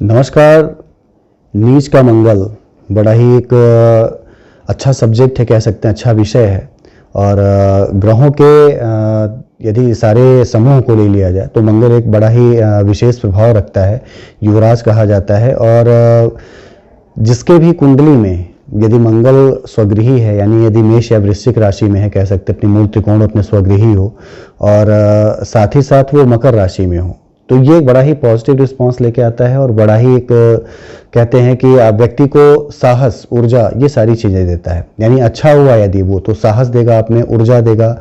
नमस्कार। नीच का मंगल बड़ा ही एक अच्छा सब्जेक्ट है, कह सकते हैं अच्छा विषय है। और ग्रहों के यदि सारे समूह को ले लिया जाए तो मंगल एक बड़ा ही विशेष प्रभाव रखता है, युवराज कहा जाता है। और जिसके भी कुंडली में यदि मंगल स्वगृही है, यानी यदि मेष या वृश्चिक राशि में है, कह सकते अपनी मूल त्रिकोण अपने स्वगृही हो, और साथ ही साथ वो मकर राशि में हो, तो ये बड़ा ही पॉजिटिव रिस्पांस लेके आता है। और बड़ा ही एक कहते हैं कि व्यक्ति को साहस, ऊर्जा, ये सारी चीज़ें देता है। यानी अच्छा हुआ यदि वो, तो साहस देगा, आप में ऊर्जा देगा,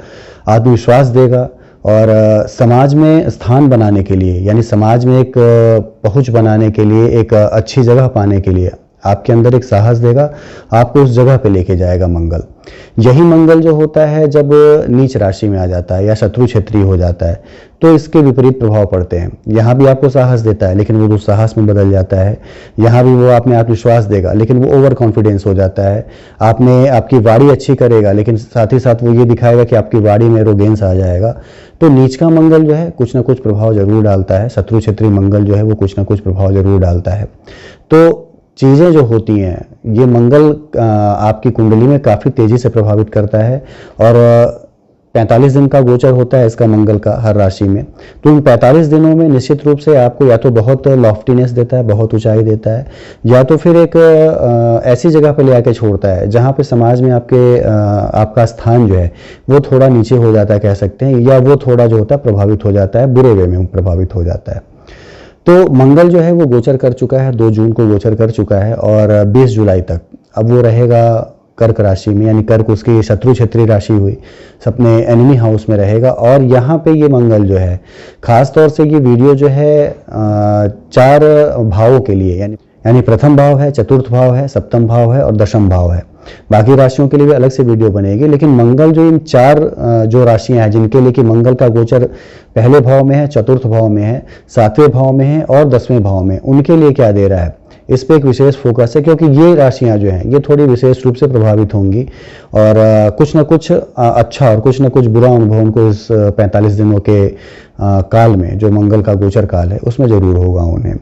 आत्मविश्वास देगा। और समाज में स्थान बनाने के लिए, यानी समाज में एक पहुंच बनाने के लिए, एक अच्छी जगह पाने के लिए आपके अंदर एक साहस देगा, आपको उस जगह पे लेके जाएगा मंगल। यही मंगल जो होता है जब नीच राशि में आ जाता है या शत्रु क्षेत्रीय हो जाता है, तो इसके विपरीत प्रभाव पड़ते हैं। यहाँ भी आपको साहस देता है, लेकिन वो तो साहस में बदल जाता है। यहाँ भी वो आप में आत्मविश्वास देगा, लेकिन वो ओवर कॉन्फिडेंस हो जाता है। आप में आपकी वाणी अच्छी करेगा, लेकिन साथ ही साथ वो ये दिखाएगा कि आपकी वाणी में एरोगेंस आ जाएगा। तो नीच का मंगल जो है कुछ ना कुछ प्रभाव जरूर डालता है, शत्रु क्षेत्रीय मंगल जो है वो कुछ ना कुछ प्रभाव जरूर डालता है। तो चीज़ें जो होती हैं, ये मंगल आपकी कुंडली में काफ़ी तेज़ी से प्रभावित करता है। और 45 दिन का गोचर होता है इसका मंगल का हर राशि में। तो इन 45 दिनों में निश्चित रूप से आपको या तो बहुत लॉफ्टीनेस देता है, बहुत ऊंचाई देता है, या तो फिर एक ऐसी जगह पे ले आके छोड़ता है जहाँ पे समाज में आपका स्थान जो है वो थोड़ा नीचे हो जाता है, कह सकते हैं, या वो थोड़ा जो होता है प्रभावित हो जाता है, बुरे वे में प्रभावित हो जाता है। तो मंगल जो है वो गोचर कर चुका है, 2 जून को गोचर कर चुका है, और 20 जुलाई तक अब वो रहेगा कर्क राशि में, यानी कर्क उसकी शत्रु क्षेत्रीय राशि हुई, अपने एनिमी हाउस में रहेगा। और यहाँ पे ये मंगल जो है, खास तौर से ये वीडियो जो है 4 भावों के लिए, यानी प्रथम भाव है, चतुर्थ भाव है, सप्तम भाव है और दशम भाव है। बाकी राशियों के लिए भी अलग से वीडियो बनेगी, लेकिन मंगल जो इन 4 जो राशियां हैं जिनके लिए कि मंगल का गोचर पहले भाव में है, चतुर्थ भाव में है, 7वें भाव में है और 10वें भाव में, उनके लिए क्या दे रहा है, इस पे एक विशेष फोकस है। क्योंकि ये राशियां जो हैं ये थोड़ी विशेष रूप से प्रभावित होंगी, और कुछ ना कुछ अच्छा और कुछ ना कुछ बुरा अनुभव उनको इस 45 दिनों के काल में, जो मंगल का गोचर काल है, उसमें जरूर होगा उन्हें।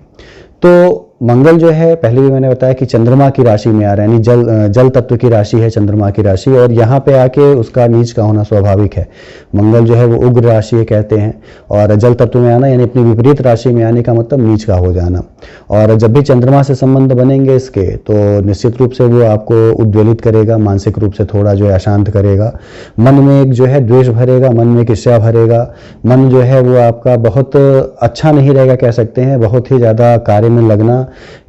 तो मंगल जो है, पहले भी मैंने बताया कि चंद्रमा की राशि में आ रहा है, यानी जल तत्व की राशि है चंद्रमा की राशि, और यहाँ पे आके उसका नीच का होना स्वाभाविक है। मंगल जो है वो उग्र राशि है कहते हैं, और जल तत्व में आना यानी अपनी विपरीत राशि में आने का मतलब नीच का हो जाना। और जब भी चंद्रमा से संबंध बनेंगे इसके, तो निश्चित रूप से वो आपको उद्वेलित करेगा, मानसिक रूप से थोड़ा जो है अशांत करेगा, मन में एक जो है द्वेष भरेगा, मन में एक ईर्ष्या भरेगा, मन जो है वो आपका बहुत अच्छा नहीं रहेगा, कह सकते हैं, बहुत ही ज़्यादा कार्य में लगना,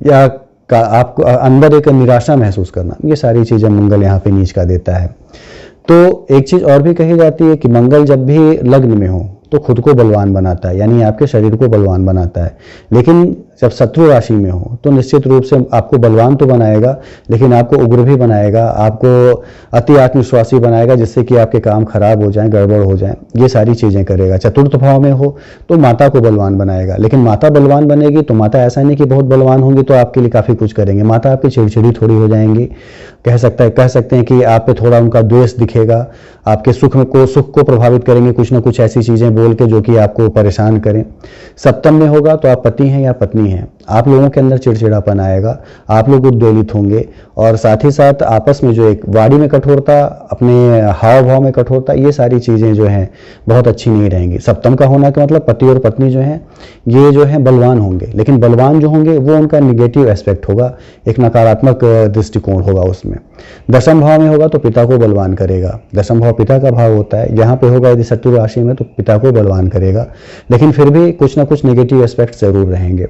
या आपको अंदर एक निराशा महसूस करना, ये सारी चीजें मंगल यहाँ पे नीच का देता है। तो एक चीज और भी कही जाती है कि मंगल जब भी लग्न में हो तो खुद को बलवान बनाता है, यानी आपके शरीर को बलवान बनाता है। लेकिन जब शत्रु राशि में हो तो निश्चित रूप से आपको बलवान तो बनाएगा, लेकिन आपको उग्र भी बनाएगा, आपको अति आत्मविश्वासी बनाएगा, जिससे कि आपके काम खराब हो जाएं, गड़बड़ हो जाएं, ये सारी चीज़ें करेगा। चतुर्थ भाव में हो तो माता को बलवान बनाएगा, लेकिन माता बलवान बनेगी तो माता ऐसा नहीं कि बहुत बलवान होंगी तो आपके लिए काफ़ी कुछ करेंगे। माता आपकी चिड़चिड़ी थोड़ी हो जाएंगी, कह सकते हैं कि आप पे थोड़ा उनका द्वेष दिखेगा, आपके सुख को प्रभावित करेंगे, कुछ ना कुछ ऐसी चीज़ें बोल के जो कि आपको परेशान करें। सप्तम में होगा तो आप पति हैं या पत्नी हैं, आप लोगों के अंदर चिड़चिड़ापन आएगा, आप लोग उद्वेलित होंगे, और साथ ही साथ आपस में जो एक वाणी में कठोरता, अपने हाव भाव में कठोरता, ये सारी चीज़ें जो हैं बहुत अच्छी नहीं रहेंगी। सप्तम का होना का मतलब पति और पत्नी जो हैं ये जो है बलवान होंगे, लेकिन बलवान जो होंगे वो उनका निगेटिव एस्पेक्ट होगा, एक नकारात्मक दृष्टिकोण होगा उसमें। दशम भाव में होगा तो पिता को बलवान करेगा, दशम भाव पिता का भाव होता है, यहाँ पे होगा यदि शत्रु राशि में तो पिता को बलवान करेगा, लेकिन फिर भी कुछ ना कुछ नेगेटिव एस्पेक्ट जरूर रहेंगे।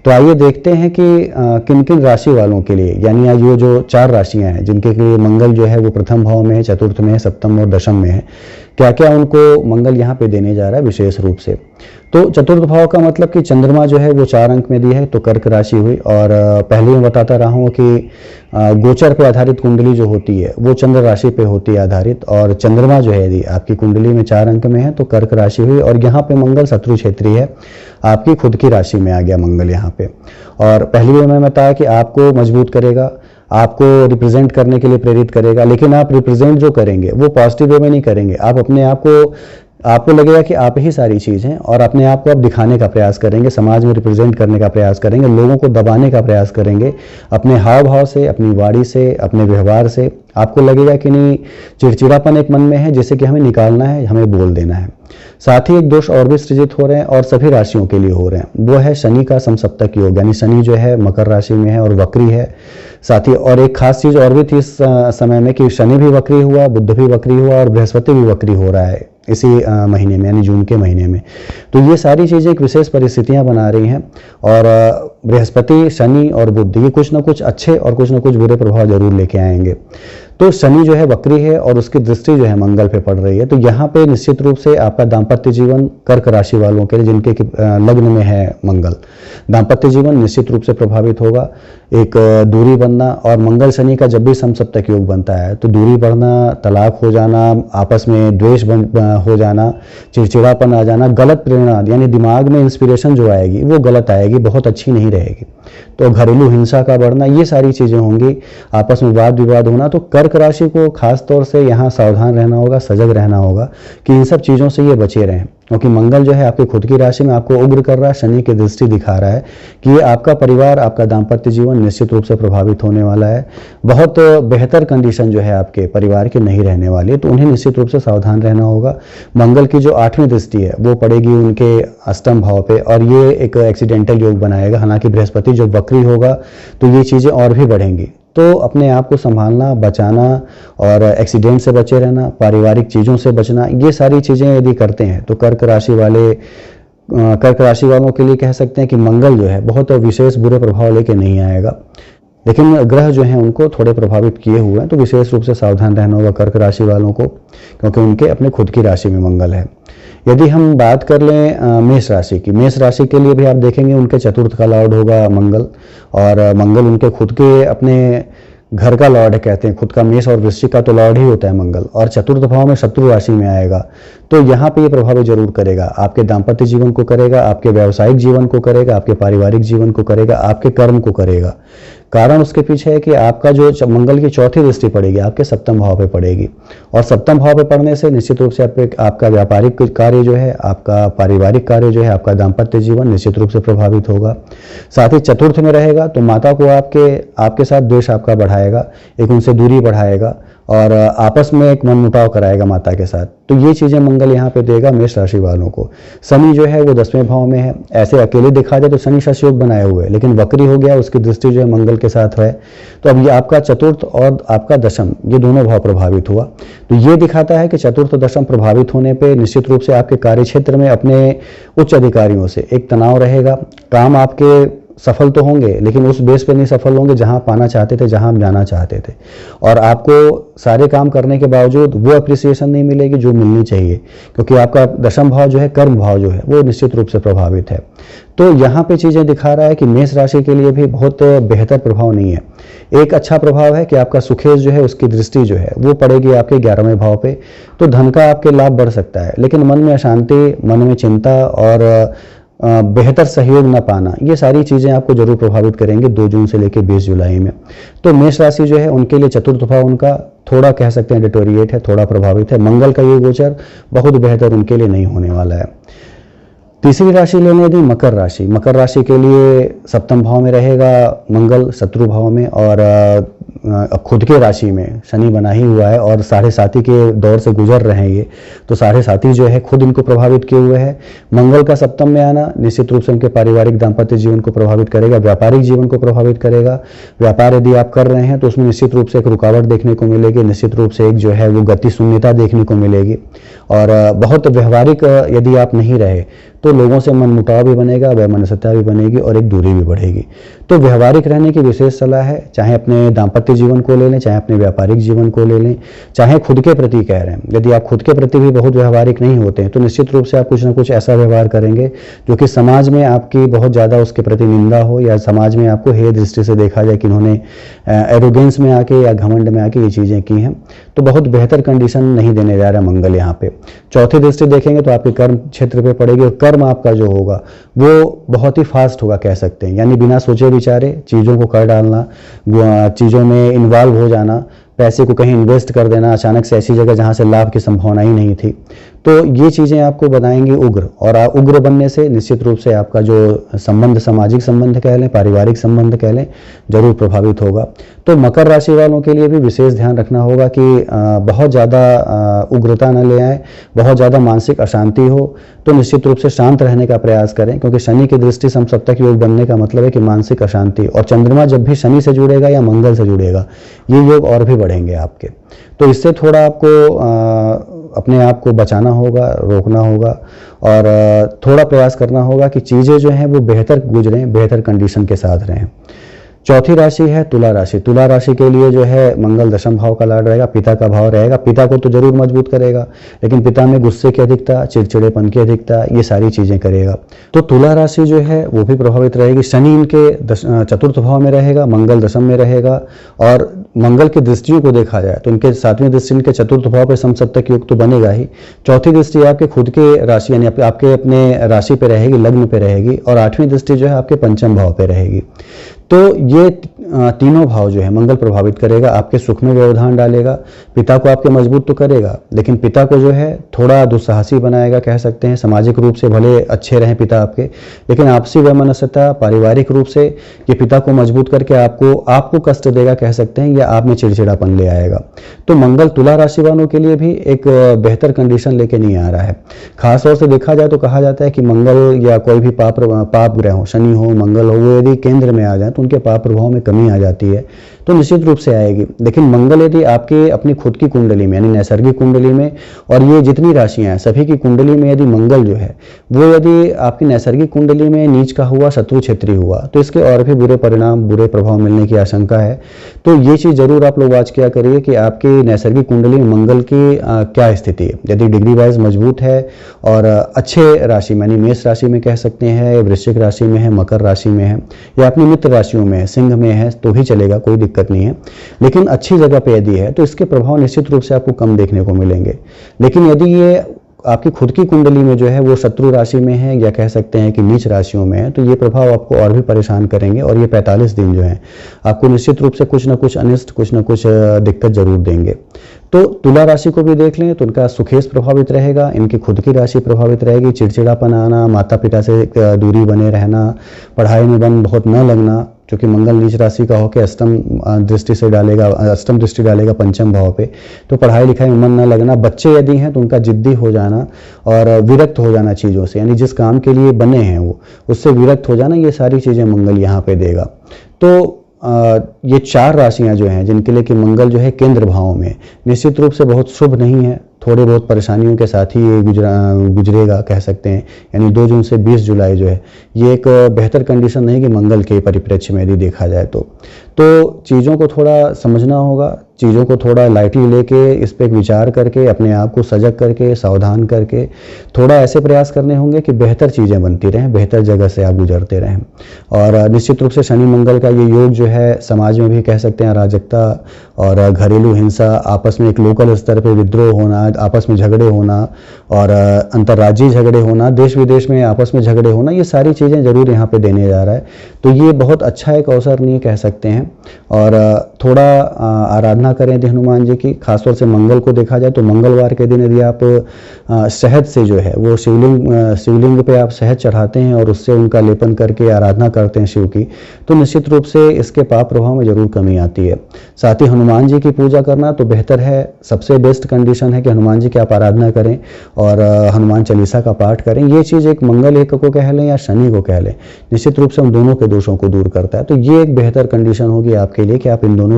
तो आइए देखते हैं कि किन किन राशि वालों के लिए, यानी ये जो 4 राशियां हैं जिनके लिए मंगल जो है वो प्रथम भाव में है, चतुर्थ में है, सप्तम और दशम में है, क्या क्या उनको मंगल यहाँ पे देने जा रहा है विशेष रूप से। तो चतुर्थ भाव का मतलब कि चंद्रमा जो है वो 4 अंक में दी है, तो कर्क राशि हुई। और पहले मैं बताता रहा हूँ कि गोचर पे आधारित कुंडली जो होती है वो चंद्र राशि पे होती है आधारित, और चंद्रमा जो है यदि आपकी कुंडली में 4 अंक में है तो कर्क राशि हुई। और यहाँ पे मंगल शत्रु क्षेत्रीय है, आपकी खुद की राशि में आ गया मंगल यहाँ पे। और पहले भी मैंने बताया कि आपको मजबूत करेगा, आपको रिप्रेजेंट करने के लिए प्रेरित करेगा, लेकिन आप रिप्रेजेंट जो करेंगे वो पॉजिटिव वे में नहीं करेंगे, आप अपने आप को आपको लगेगा कि आप ही सारी चीज़ हैं और अपने आप को आप दिखाने का प्रयास करेंगे, समाज में रिप्रेजेंट करने का प्रयास करेंगे, लोगों को दबाने का प्रयास करेंगे अपने हाव भाव से, अपनी वाणी से, अपने व्यवहार से। आपको लगेगा कि नहीं, चिड़चिड़ापन एक मन में है जिसे कि हमें निकालना है, हमें बोल देना है। साथ ही एक दोष और भी सृजित हो रहे हैं और सभी राशियों के लिए हो रहे हैं, वो है शनि का समसप्तक योग, यानी शनि जो है मकर राशि में है और वक्री है। साथ ही और एक खास चीज और भी थी इस समय में कि शनि भी वक्री हुआ, बुध भी वक्री हुआ और बृहस्पति भी वक्री हो रहा है इसी महीने में, यानी जून के महीने में। तो ये सारी चीज़ें एक विशेष परिस्थितियां बना रही हैं और बृहस्पति, शनि और बुध ये कुछ ना कुछ अच्छे और कुछ ना कुछ बुरे प्रभाव जरूर लेके आएंगे। तो शनि जो है वक्री है और उसकी दृष्टि जो है मंगल पे पड़ रही है। तो यहाँ पे निश्चित रूप से आपका दाम्पत्य जीवन, कर्क राशि वालों के लिए जिनके लग्न में है मंगल, दाम्पत्य जीवन निश्चित रूप से प्रभावित होगा। एक दूरी बनना, और मंगल शनि का जब भी समसप्तक योग बनता है तो दूरी बढ़ना, तलाक हो जाना, आपस में द्वेष हो जाना, चिड़चिड़ापन आ जाना, गलत प्रेरणा, यानी दिमाग में इंस्पिरेशन जो आएगी वो गलत आएगी, बहुत अच्छी नहीं रहेगी। तो घरेलू हिंसा का बढ़ना, ये सारी चीज़ें होंगी, आपस में वाद विवाद होना। तो कर्क राशि को खास तौर से यहाँ सावधान रहना होगा, सजग रहना होगा कि इन सब चीज़ों से ये बचे रहें, क्योंकि मंगल जो है आपकी खुद की राशि में आपको उग्र कर रहा है, शनि की दृष्टि दिखा रहा है कि ये आपका परिवार, आपका दाम्पत्य जीवन निश्चित रूप से प्रभावित होने वाला है। बहुत बेहतर कंडीशन जो है आपके परिवार की नहीं रहने वाली है, तो उन्हें निश्चित रूप से सावधान रहना होगा। मंगल की जो 8वीं दृष्टि है वो पड़ेगी उनके अष्टम भाव पे और ये एक एक्सीडेंटल योग बनाएगा। हालांकि बृहस्पति जो वक्री होगा तो ये चीज़ें और भी बढ़ेंगी। तो अपने आप को संभालना, बचाना और एक्सीडेंट से बचे रहना, पारिवारिक चीज़ों से बचना, ये सारी चीज़ें यदि करते हैं तो कर्क राशि वालों के लिए कह सकते हैं कि मंगल जो है बहुत विशेष बुरे प्रभाव लेके नहीं आएगा। लेकिन ग्रह जो हैं उनको थोड़े प्रभावित किए हुए हैं, तो विशेष रूप से सावधान रहना होगा कर्क राशि वालों को, क्योंकि उनके अपने खुद की राशि में मंगल है। यदि हम बात कर लें मेष राशि की, मेष राशि के लिए भी आप देखेंगे उनके चतुर्थ का लॉर्ड होगा मंगल, और मंगल उनके खुद के अपने घर का लॉर्ड है, कहते हैं खुद का। मेष और वृश्चिक का तो लॉर्ड ही होता है मंगल, और चतुर्थ भाव में शत्रु राशि में आएगा। तो यहाँ पे ये प्रभावित जरूर करेगा, आपके दाम्पत्य जीवन को करेगा, आपके व्यावसायिक जीवन को करेगा, आपके पारिवारिक जीवन को करेगा, आपके कर्म को करेगा। कारण उसके पीछे है कि आपका जो मंगल की चौथी दृष्टि पड़ेगी आपके सप्तम भाव पे पड़ेगी, और सप्तम भाव पे पड़ने से निश्चित रूप से आपका व्यापारिक कार्य जो है, आपका पारिवारिक कार्य जो है, आपका दाम्पत्य जीवन निश्चित रूप से प्रभावित होगा। साथ ही चतुर्थ में रहेगा तो माता को आपके साथ द्वेष आपका बढ़ाएगा, एक उनसे दूरी बढ़ाएगा और आपस में एक मनमुटाव कराएगा माता के साथ। तो ये चीज़ें मंगल यहाँ पे देगा मेष राशि वालों को। शनि जो है वो 10वें भाव में है, ऐसे अकेले दिखा जाए तो शनि शशि योग बनाए हुए है, लेकिन वक्री हो गया, उसकी दृष्टि जो है मंगल के साथ है। तो अब ये आपका चतुर्थ और आपका दशम, ये दोनों भाव प्रभावित हुआ। तो ये दिखाता है कि चतुर्थ दशम प्रभावित होने पर निश्चित रूप से आपके कार्य क्षेत्र में अपने उच्च अधिकारियों से एक तनाव रहेगा। काम आपके सफल तो होंगे लेकिन उस बेस पे नहीं सफल होंगे जहां पाना चाहते थे, जहां आप जाना चाहते थे, और आपको सारे काम करने के बावजूद वो अप्रिसिएशन नहीं मिलेगी जो मिलनी चाहिए, क्योंकि आपका दशम भाव जो है, कर्म भाव जो है, वो निश्चित रूप से प्रभावित है। तो यहाँ पे चीजें दिखा रहा है कि मेष राशि के लिए भी बहुत बेहतर प्रभाव नहीं है। एक अच्छा प्रभाव है कि आपका सुखेश जो है उसकी दृष्टि जो है वो पड़ेगी आपके 11वें भाव पे, तो धन का आपके लाभ बढ़ सकता है, लेकिन मन में अशांति, मन में चिंता और बेहतर सहयोग न पाना, ये सारी चीज़ें आपको जरूर प्रभावित करेंगे 2 जून से लेकर 20 जुलाई में। तो मेष राशि जो है उनके लिए चतुर्थ भाव उनका थोड़ा कह सकते हैं डिटोरिएट है, थोड़ा प्रभावित है। मंगल का ये गोचर बहुत बेहतर उनके लिए नहीं होने वाला है। तीसरी राशि लेने यदि मकर राशि, मकर राशि के लिए सप्तम भाव में रहेगा मंगल, शत्रु भाव में, और खुद के राशि में शनि बना ही हुआ है और 7.5 के दौर से गुजर रहे हैं ये, तो 7.5 जो है खुद इनको प्रभावित किए हुए है। मंगल का सप्तम में आना निश्चित रूप से उनके पारिवारिक दाम्पत्य जीवन को प्रभावित करेगा, व्यापारिक जीवन को प्रभावित करेगा। व्यापार यदि आप कर रहे हैं तो उसमें निश्चित रूप से एक रुकावट देखने को मिलेगी, निश्चित रूप से एक जो है वो गति शून्यता देखने को मिलेगी, और बहुत व्यवहारिक यदि आप नहीं रहे तो लोगों से मनमुटाव भी बनेगा, वैमनस्यता भी बनेगी और एक दूरी भी बढ़ेगी। तो व्यवहारिक रहने की विशेष सलाह है, चाहे अपने दाम्पत्य जीवन को ले लें, चाहे अपने व्यापारिक जीवन को ले लें, चाहे खुद के प्रति कह रहे हैं। यदि आप खुद के प्रति भी बहुत व्यवहारिक नहीं होते हैं तो निश्चित रूप से आप कुछ ना कुछ ऐसा व्यवहार करेंगे जो कि समाज में आपकी बहुत ज़्यादा उसके प्रति निंदा हो, या समाज में आपको हेय दृष्टि से देखा जाए कि इन्होंने एरोगेंस में आके या घमंड में आके ये चीज़ें की हैं। तो बहुत बेहतर कंडीशन नहीं देने जा रहा मंगल यहाँ पे। चौथी दृष्टि देखेंगे तो आपके कर्म क्षेत्र पे पड़ेगी, और कर्म आपका जो होगा वो बहुत ही फास्ट होगा कह सकते हैं, यानी बिना सोचे विचारे चीज़ों को कर डालना, चीज़ों में इन्वॉल्व हो जाना, पैसे को कहीं इन्वेस्ट कर देना अचानक से ऐसी जगह जहां से लाभ की संभावना ही नहीं थी। तो ये चीज़ें आपको बनाएंगी उग्र, और उग्र बनने से निश्चित रूप से आपका जो संबंध, सामाजिक संबंध कह लें, पारिवारिक संबंध कह लें, जरूर प्रभावित होगा। तो मकर राशि वालों के लिए भी विशेष ध्यान रखना होगा कि बहुत ज़्यादा उग्रता न ले आए, बहुत ज़्यादा मानसिक अशांति हो, तो निश्चित रूप से शांत रहने का प्रयास करें, क्योंकि शनि की दृष्टि समसप्तक योग बनने का मतलब है कि मानसिक अशांति, और चंद्रमा जब भी शनि से जुड़ेगा या मंगल से जुड़ेगा, ये योग और भी बढ़ेंगे आपके। तो इससे थोड़ा आपको अपने आप को बचाना होगा, रोकना होगा, और थोड़ा प्रयास करना होगा कि चीज़ें जो हैं वो बेहतर गुजरें, बेहतर कंडीशन के साथ रहें। चौथी राशि है तुला राशि। तुला राशि के लिए जो है मंगल दशम भाव का लाड रहेगा, पिता का भाव रहेगा। पिता को तो जरूर मजबूत करेगा, लेकिन पिता में गुस्से की अधिकता, चिड़चिड़ेपन की अधिकता, ये सारी चीजें करेगा। तो तुला राशि जो है वो भी प्रभावित रहेगी। शनि इनके चतुर्थ भाव में रहेगा, मंगल दशम में रहेगा, और मंगल की दृष्टियों को देखा जाए तो इनके सातवीं दृष्टि इनके चतुर्थ भाव पे समसप्तक योग तो बनेगा ही। चौथी दृष्टि आपके खुद के राशि यानी आपके अपने राशि पे रहेगी, लग्न पे रहेगी, और आठवीं दृष्टि जो है आपके पंचम भाव पे रहेगी। तो ये तीनों भाव जो है मंगल प्रभावित करेगा, आपके सुख में व्यवधान डालेगा। पिता को आपके मजबूत तो करेगा, लेकिन पिता को जो है थोड़ा दुस्साहसी बनाएगा, कह सकते हैं। सामाजिक रूप से भले अच्छे रहें पिता आपके, लेकिन आपसी वैमनस्यता, पारिवारिक रूप से ये पिता को मजबूत करके आपको कष्ट देगा, कह सकते हैं, या आप में चिड़चिड़ापन ले आएगा। तो मंगल तुला राशि वालों के लिए भी एक बेहतर कंडीशन लेके नहीं आ रहा है। खासतौर से देखा जाए तो कहा जाता है कि मंगल या कोई भी पाप ग्रह हो, शनि हो, मंगल हो, वो यदि केंद्र में आ जाए तो उनके पाप प्रभाव में कमी आ जाती है, तो निश्चित रूप से आएगी। लेकिन मंगल यदि आपके अपनी खुद की कुंडली में यानी नैसर्गिक कुंडली में, और ये जितनी राशियां हैं सभी की कुंडली में यदि मंगल जो है वो यदि आपकी नैसर्गिक कुंडली में नीच का हुआ, शत्रु क्षेत्रीय हुआ, तो इसके और भी बुरे परिणाम, बुरे प्रभाव मिलने की आशंका है। तो ये चीज़ जरूर आप लोग आज क्या करिए कि आपकी नैसर्गिक कुंडली में मंगल की क्या स्थिति है। यदि डिग्री वाइज मजबूत है और अच्छे राशि में यानी मेष राशि में कह सकते हैं, वृश्चिक राशि में है, मकर राशि में है, या अपनी मित्र राशियों में है, सिंह में है, तो भी चलेगा, कोई दिक्कत नहीं है। लेकिन अच्छी जगह पे यदि है तो इसके प्रभाव निश्चित रूप से आपको कम देखने को मिलेंगे। लेकिन यदि ये आपकी खुद की कुंडली में जो है वो शत्रु राशि में है, या कह सकते हैं कि नीच राशियों में है, तो ये प्रभाव आपको और भी परेशान करेंगे, और ये 45 दिन जो है आपको निश्चित रूप से कुछ ना कुछ अनिष्ट, कुछ ना कुछ दिक्कत जरूर देंगे। तो तुला राशि को भी देख लें तो उनका सुखेश प्रभावित रहेगा, इनकी खुद की राशि प्रभावित रहेगी। चिड़चिड़ापन आना, माता पिता से दूरी बने रहना, पढ़ाई में मन बहुत न लगना, क्योंकि मंगल नीच राशि का होकर अष्टम दृष्टि डालेगा पंचम भाव पे, तो पढ़ाई लिखाई में मन न लगना। बच्चे यदि हैं तो उनका जिद्दी हो जाना और विरक्त हो जाना चीज़ों से, यानी जिस काम के लिए बने हैं वो उससे विरक्त हो जाना, ये सारी चीज़ें मंगल यहाँ पे देगा। तो ये चार राशियां जो हैं जिनके लिए कि मंगल जो है केंद्र भावों में, निश्चित रूप से बहुत शुभ नहीं है, थोड़े बहुत परेशानियों के साथ ही ये गुजरेगा, कह सकते हैं। यानी 2 जून से 20 जुलाई जो है ये एक बेहतर कंडीशन नहीं कि मंगल के परिप्रेक्ष्य में यदि देखा जाए तो चीज़ों को थोड़ा समझना होगा, चीज़ों को थोड़ा लाइटली लेके इस पर विचार करके अपने आप को सजग करके, सावधान करके थोड़ा ऐसे प्रयास करने होंगे कि बेहतर चीज़ें बनती रहें, बेहतर जगह से आप गुजरते रहें। और निश्चित रूप से शनि मंगल का ये योग जो है समाज में भी कह सकते हैं अराजकता और घरेलू हिंसा, आपस में एक लोकल स्तर पर विद्रोह होना, आपस में झगड़े होना और अंतर्राज्यीय झगड़े होना, देश विदेश में आपस में झगड़े होना, ये सारी चीज़ें जरूर यहाँ पे देने जा रहा है। तो ये बहुत अच्छा एक अवसर नहीं कह सकते हैं। और थोड़ा आराधना करें यदि हनुमान जी की, खासतौर से मंगल को देखा जाए तो मंगलवार के दिन यदि आप शहद से जो है वो शिवलिंग पे आप शहद चढ़ाते हैं और उससे उनका लेपन करके आराधना करते हैं शिव की, तो निश्चित रूप से इसके पाप प्रभाव में जरूर कमी आती है। साथ ही हनुमान जी की पूजा करना तो बेहतर है, सबसे बेस्ट कंडीशन है कि हनुमान जी की आप आराधना करें और हनुमान चालीसा का पाठ करें। ये चीज़ एक मंगल एक को कह लें या शनि को कह लें, निश्चित रूप से उन दोनों के दोषों को दूर करता है। तो ये एक बेहतर कंडीशन होगी आपके लिए कि आप इन दोनों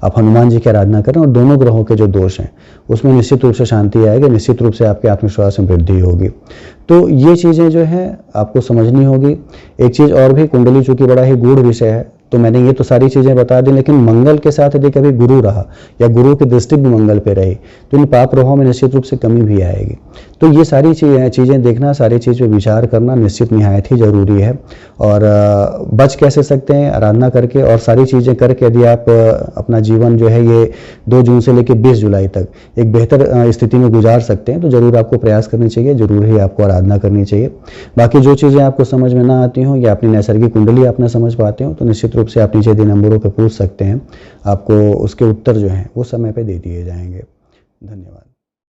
आप हनुमान जी की आराधना करें और दोनों ग्रहों के जो दोष हैं उसमें निश्चित रूप से शांति आएगी, निश्चित रूप से आपके आत्मविश्वास में वृद्धि होगी। तो ये चीज़ें जो हैं आपको समझनी होगी। एक चीज़ और भी, कुंडली चूंकि बड़ा ही गूढ़ विषय है, तो मैंने ये तो सारी चीज़ें बता दी, लेकिन मंगल के साथ यदि कभी गुरु रहा या गुरु की दृष्टि भी मंगल पे रही तो इन पाप प्रभाव में निश्चित रूप से कमी भी आएगी। तो ये सारी चीज़ें देखना, सारी चीज़ पे विचार करना निश्चित निहायत ही जरूरी है। और बच कैसे सकते हैं, आराधना करके और सारी चीज़ें करके यदि आप अपना जीवन जो है ये 2 जून से लेकर 20 जुलाई तक एक बेहतर स्थिति में गुजार सकते हैं, तो जरूर आपको प्रयास करने चाहिए, जरूर ही आपको आराधना करनी चाहिए। बाकी जो चीज़ें आपको समझ में ना आती हों या अपनी नैसर्गिक कुंडली आप ना समझ पाते हो तो निश्चित रूप से आप नीचे दिए नंबरों पर पूछ सकते हैं, आपको उसके उत्तर जो हैं वो समय पे दे दिए जाएंगे। धन्यवाद।